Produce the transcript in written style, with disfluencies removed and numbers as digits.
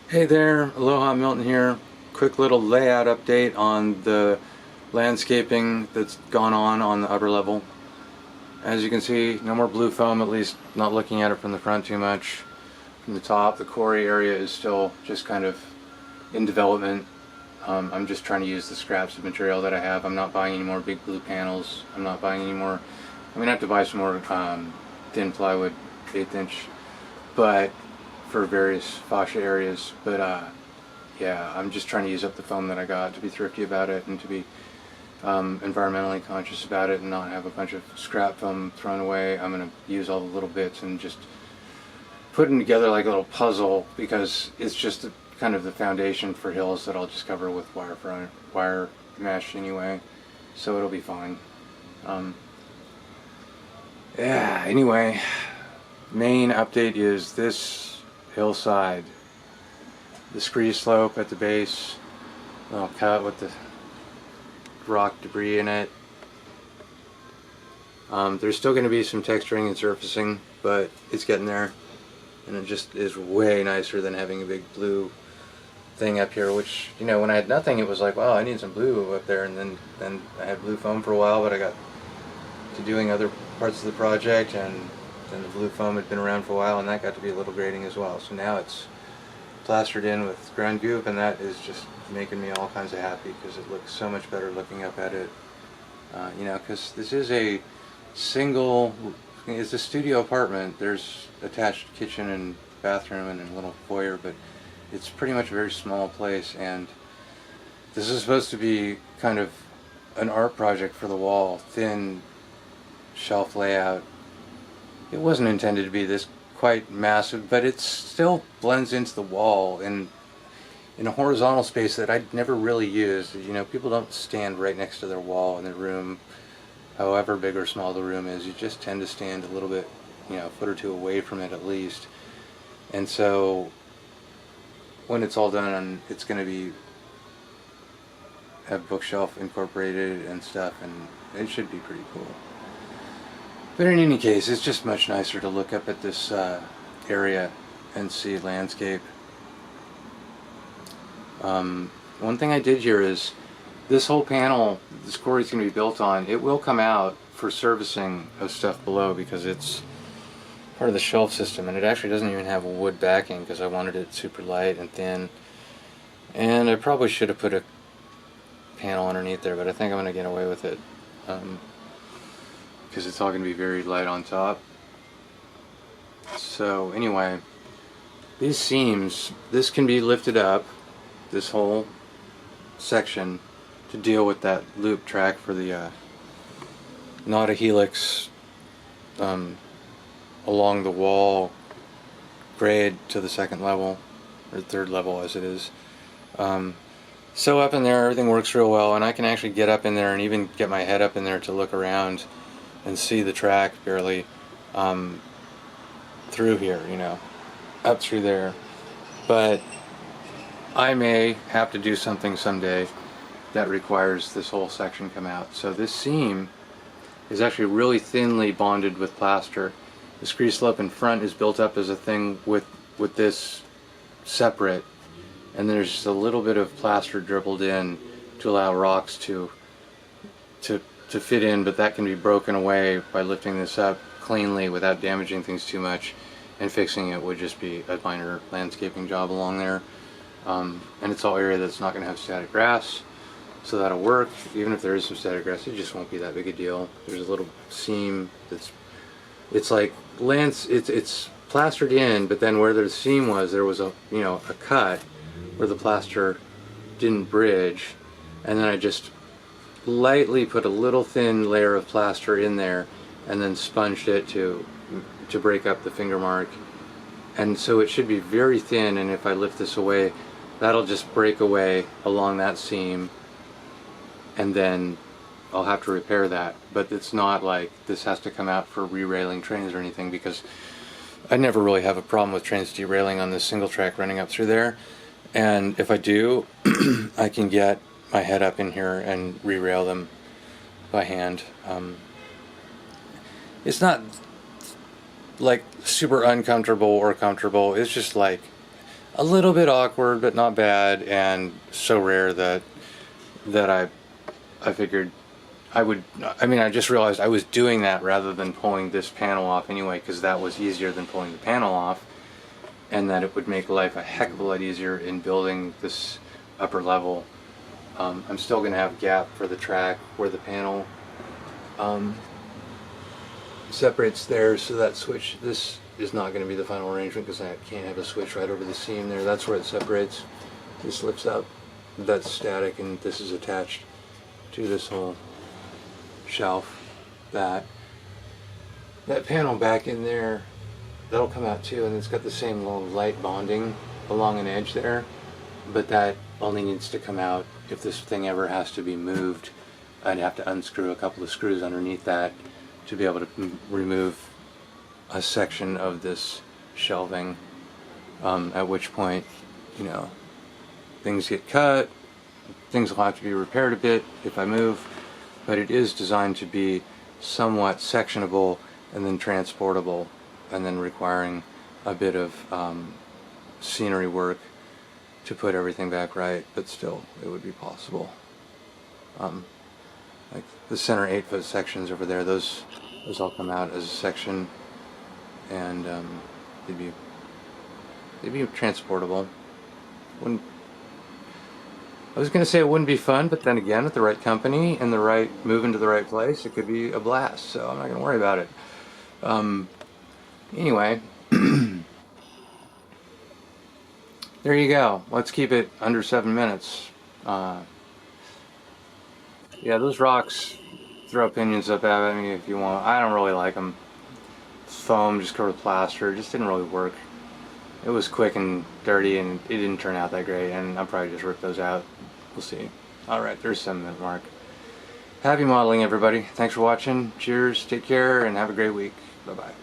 Hey there, Aloha, Milton here. Quick little layout update on the landscaping that's gone on the upper level. As you can see, no more blue foam, at least not looking at it from the front too much. From the top, the quarry area is still just kind of in development. I'm just trying to use the scraps of material that I have. I'm not buying any more big blue panels. I'm not buying any more. I'm gonna have to buy some more thin plywood, 1/8 inch, but for various fascia areas. But yeah, I'm just trying to use up the foam that I got, to be thrifty about it and to be environmentally conscious about it and not have a bunch of scrap foam thrown away. I'm gonna use all the little bits and just put them together like a little puzzle, because it's just kind of the foundation for hills that I'll just cover with wire mesh anyway, so it'll be fine. Yeah, anyway, main update is this hillside, the scree slope at the base, little cut with the rock debris in it. There's still going to be some texturing and surfacing, but it's getting there, and it just is way nicer than having a big blue thing up here, which, you know, when I had nothing it was like, wow, I need some blue up there, and then I had blue foam for a while, but I got to doing other parts of the project, and then the blue foam had been around for a while, and that got to be a little grating as well. So now it's plastered in with ground goop, and that is just making me all kinds of happy, because it looks so much better looking up at it. You know, because this is a it's a studio apartment. There's attached kitchen and bathroom and a little foyer, but it's pretty much a very small place, and this is supposed to be kind of an art project for the wall, thin shelf layout. It wasn't intended to be this quite massive, but it still blends into the wall in a horizontal space that I'd never really used. You know, people don't stand right next to their wall in their room, however big or small the room is. You just tend to stand a little bit, you know, a foot or two away from it at least. And so when it's all done, it's going to have bookshelf incorporated and stuff, and it should be pretty cool. But in any case, it's just much nicer to look up at this area and see landscape. One thing I did here is this whole panel this quarry is going to be built on, it will come out for servicing of stuff below, because it's part of the shelf system, and it actually doesn't even have a wood backing because I wanted it super light and thin. And I probably should have put a panel underneath there, but I think I'm going to get away with it. Because it's all going to be very light on top. So anyway, these seams, this can be lifted up, this whole section, to deal with that loop track for the not a helix along the wall grade to the second level, or third level as it is. So up in there everything works real well, and I can actually get up in there and even get my head up in there to look around and see the track barely through here, you know, up through there. But I may have to do something someday that requires this whole section come out. So this seam is actually really thinly bonded with plaster. The scree slope in front is built up as a thing with this separate, and there's just a little bit of plaster dribbled in to allow rocks to fit in, but that can be broken away by lifting this up cleanly without damaging things too much, and fixing it would just be a minor landscaping job along there. And it's all area that's not going to have static grass, so that'll work. Even if there is some static grass, it just won't be that big a deal. There's a little seam it's like it's plastered in, but then where the seam was, there was a cut where the plaster didn't bridge, and then I just lightly put a little thin layer of plaster in there and then sponged it to break up the finger mark. And so it should be very thin, and if I lift this away, that'll just break away along that seam, and then I'll have to repair that. But it's not like this has to come out for re-railing trains or anything, because I never really have a problem with trains derailing on this single track running up through there. And if I do, I can get my head up in here and re-rail them by hand. It's not like super uncomfortable or comfortable. It's just like a little bit awkward, but not bad, and so rare that I figured I just realized I was doing that rather than pulling this panel off anyway, because that was easier than pulling the panel off, and that it would make life a heck of a lot easier in building this upper level. I'm still going to have a gap for the track where the panel separates there, so that switch, this is not going to be the final arrangement because I can't have a switch right over the seam there. That's where it separates. This lifts up, that's static, and this is attached to this whole shelf. That panel back in there, that'll come out too, and it's got the same little light bonding along an edge there, but that only needs to come out if this thing ever has to be moved. I'd have to unscrew a couple of screws underneath that to be able to remove a section of this shelving, at which point, you know, things get cut, things will have to be repaired a bit if I move, but it is designed to be somewhat sectionable and then transportable, and then requiring a bit of scenery work to put everything back right, but still it would be possible. Like the center 8-foot sections over there, those all come out as a section, and they'd be transportable. I was going to say it wouldn't be fun, but then again, with the right company and the right moving to the right place, it could be a blast. So I'm not going to worry about it. Anyway, there you go. Let's keep it under 7 minutes. Yeah, those rocks, throw opinions up at me if you want. I don't really like them. Foam just covered with plaster, it just didn't really work. It was quick and dirty, and it didn't turn out that great, and I'll probably just rip those out. We'll see. Alright, there's 7 minute mark. Happy modeling, everybody. Thanks for watching. Cheers, take care, and have a great week. Bye-bye.